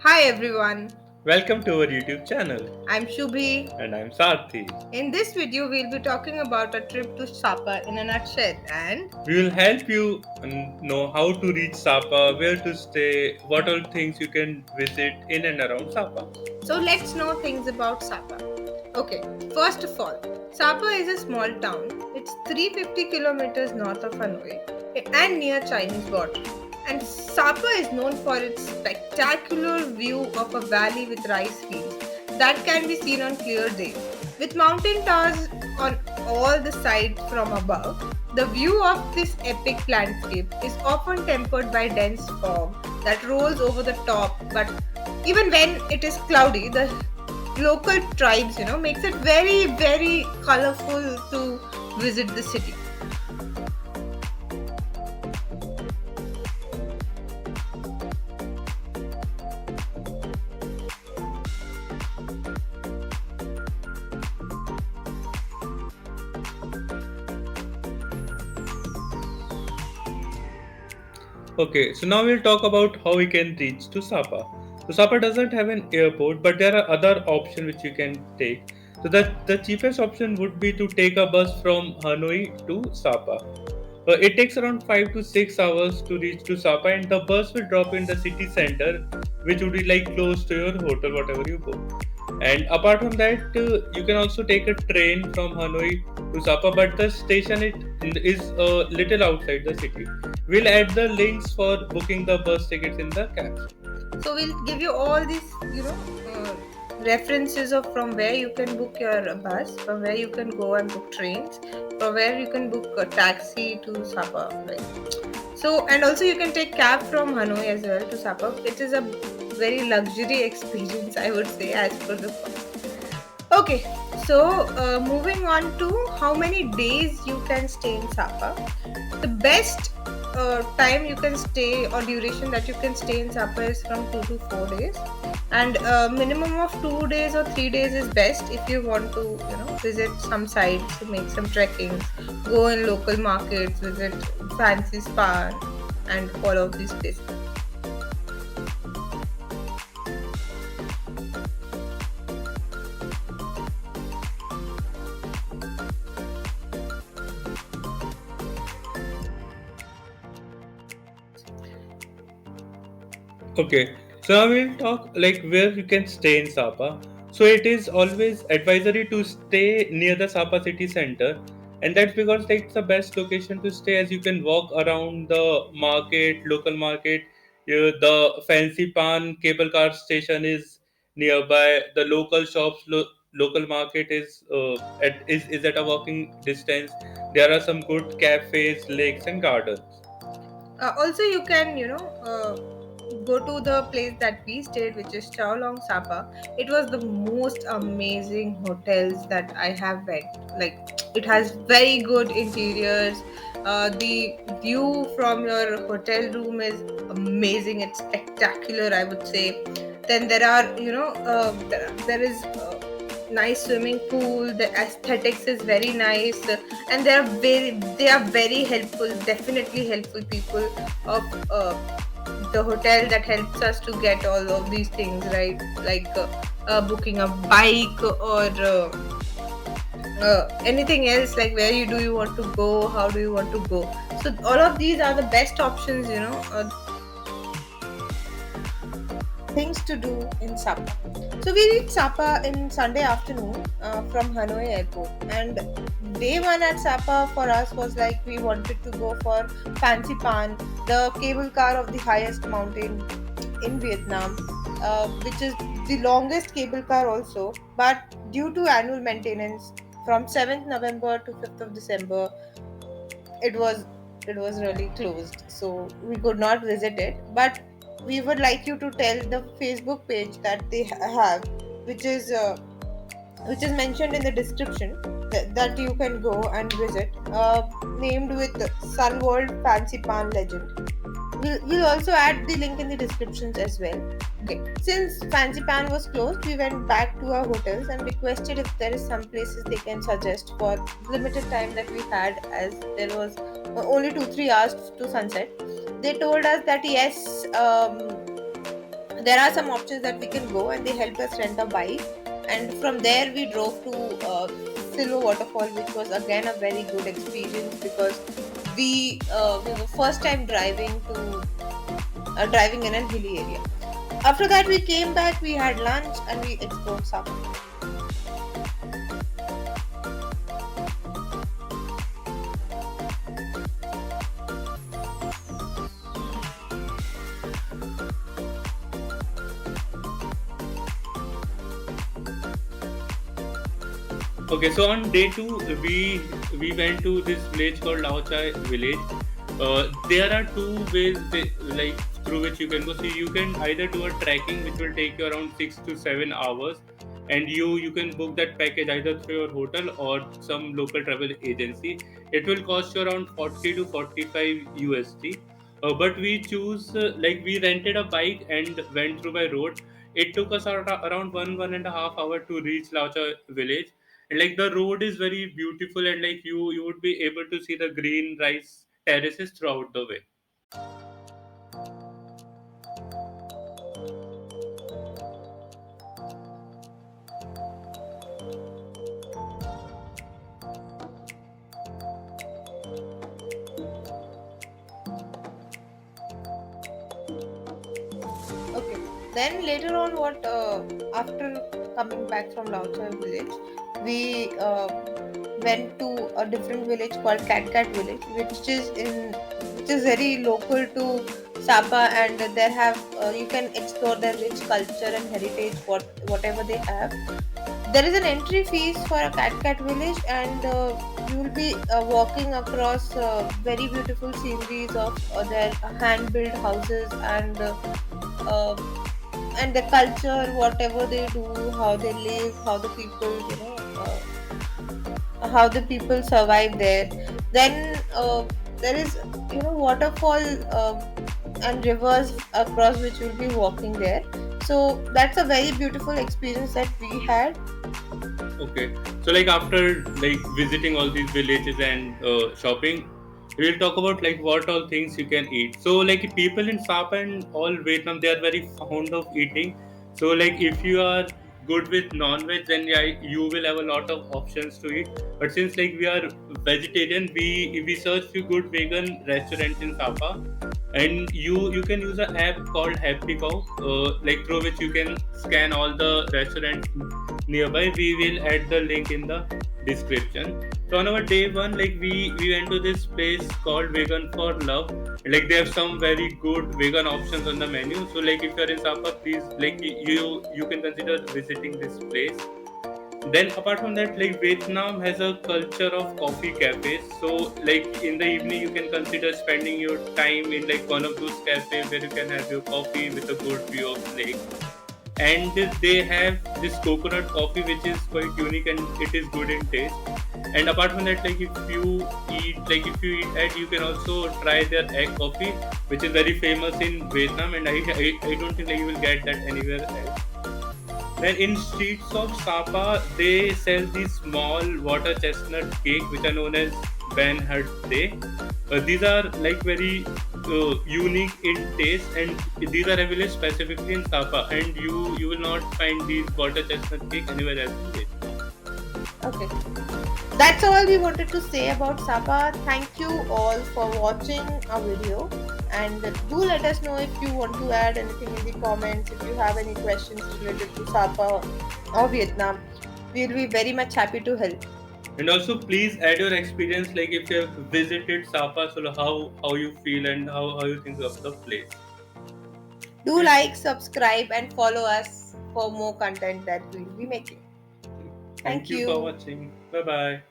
Hi everyone, Welcome to our YouTube channel, I'm Shubhi. and I'm Sarthi. In this video, we'll be talking about a trip to Sapa in a nutshell. And We will help you know how to reach Sapa, where to stay, what all things you can visit in and around Sapa. so let's know things about Sapa. Okay, first of all, Sapa is a small town. It's 350 kilometers north of Hanoi and near Chinese border. And Sapa is known for its spectacular view of a valley with rice fields that can be seen on clear days. With mountain towers on all the sides from above, the view of this epic landscape is often tempered by dense fog that rolls over the top, but even when it is cloudy, the local tribes, makes it very, very colorful to visit the city. Okay, so now we'll talk about how we can reach to Sapa. So Sapa doesn't have an airport, but there are other options which you can take. So the cheapest option would be to take a bus from Hanoi to Sapa. It takes around 5 to 6 hours to reach to Sapa, and the bus will drop in the city center, which would be like close to your hotel, whatever you book. And apart from that, you can also take a train from Hanoi to Sapa, but the station it is a little outside the city. We'll add the links for booking the bus tickets in the caption. So we'll give you all these, references of from where you can book your bus, from where you can go and book trains, from where you can book a taxi to Sapa. Right? So and also you can take cab from Hanoi as well to Sapa. It is a very luxury experience, I would say, as per the Okay, so moving on to how many days you can stay in Sapa. The best time you can stay or duration that you can stay in Sapa is from 2 to 4 days, and minimum of 2 days or 3 days is best if you want to, visit some sites, make some trekking, go in local markets, visit Fansipan, and all of these places. Okay, so now we'll talk like where you can stay in Sapa. So it is always advisory to stay near the Sapa city center, and that's because like, it's the best location to stay as you can walk around the market, local market. The Fancy Pan cable car station is nearby. The local shops, local market is at a walking distance. There are some good cafes, lakes, and gardens. Also, you can, go to the place that we stayed, which is Long Sapa. It was the most amazing hotels that I have been. Like, it has very good interiors. The view from your hotel room is amazing. It's spectacular, I would say. Then there are, there is nice swimming pool. The aesthetics is very nice, and they are very helpful. Definitely helpful people of the hotel that helps us to get all of these things right, like booking a bike or anything else, like where you do you want to go, how do you want to go. So all of these are the best options, things to do in Sapa. So we reached Sapa in Sunday afternoon from Hanoi airport, and day one at Sapa for us was like we wanted to go for Fansipan, the cable car of the highest mountain in Vietnam, which is the longest cable car also. But due to annual maintenance from 7th November to 5th of December, it was it was really closed, so we could not visit it. But we would like you to tell the Facebook page that they have, which is mentioned in the description, that you can go and visit, named with Sun World Fancy Pan Legend. We'll also add the link in the descriptions as well. Okay. Since Fancy Pan was closed, we went back to our hotels and requested if there is some places they can suggest for limited time that we had, as there was only 2-3 hours to sunset. They told us that yes, there are some options that we can go, and they helped us rent a bike. And from there we drove to Silver Waterfall, which was again a very good experience, because we were first time driving in a hilly area. After that we came back, we had lunch, and we explored Sapa. Okay, so on day two, we went to this village called Laochai village. There are two ways like through which you can go. So you can either do a trekking, which will take you around 6 to 7 hours, and you can book that package either through your hotel or some local travel agency. It will cost you around 40 to 45 USD. But we choose like we rented a bike and went through by road. It took us around one and a half hour to reach Laochai village, and like the road is very beautiful, and like you would be able to see the green rice terraces throughout the way. Okay. Then later on, what after coming back from Laochai village, we went to a different village called Cat village, which is very local to Sapa, and there have you can explore their rich culture and heritage, whatever they have. There is an entry fees for a cat village, and you will be walking across very beautiful sceneries of their hand built houses, uh, and the culture, whatever they do, how they live, how the people, how the people survive there. Then there is, waterfall and rivers across which we'll be walking there. So that's a very beautiful experience that we had. Okay, so like after like visiting all these villages and shopping, we will talk about like what all things you can eat. So like people in Sapa and all Vietnam, they are very fond of eating. So like if you are good with non-veg, then yeah, you will have a lot of options to eat. But since like we are vegetarian, we search for good vegan restaurants in Sapa, and you can use an app called Happy Cow, like through which you can scan all the restaurants nearby. We will add the link in the description. So on our day one, like we went to this place called Vegan for Love. Like they have some very good vegan options on the menu. So like if you're in Sapa, please like you can consider visiting this place. Then apart from that, like Vietnam has a culture of coffee cafes. So like in the evening you can consider spending your time in like one of those cafes where you can have your coffee with a good view of lake. And they have this coconut coffee which is quite unique and it is good in taste. And apart from that, like if you eat egg, you can also try their egg coffee, which is very famous in Vietnam, and I don't think like you will get that anywhere else. Then in streets of Sapa, they sell these small water chestnut cake, which are known as Ben Hurt Day. These are like very unique in taste, and these are available specifically in Sapa. And you will not find these water chestnut cake anywhere else in Vietnam. Okay. That's all we wanted to say about Sapa. Thank you all for watching our video. And do let us know if you want to add anything in the comments, if you have any questions related to Sapa or Vietnam. We'll be very much happy to help. And also, please add your experience, like if you have visited Sapa, so how you feel and how you think of the place. Do Okay. like, subscribe, and follow us for more content that we'll be making. Thank Thank you for you. watching. Bye bye.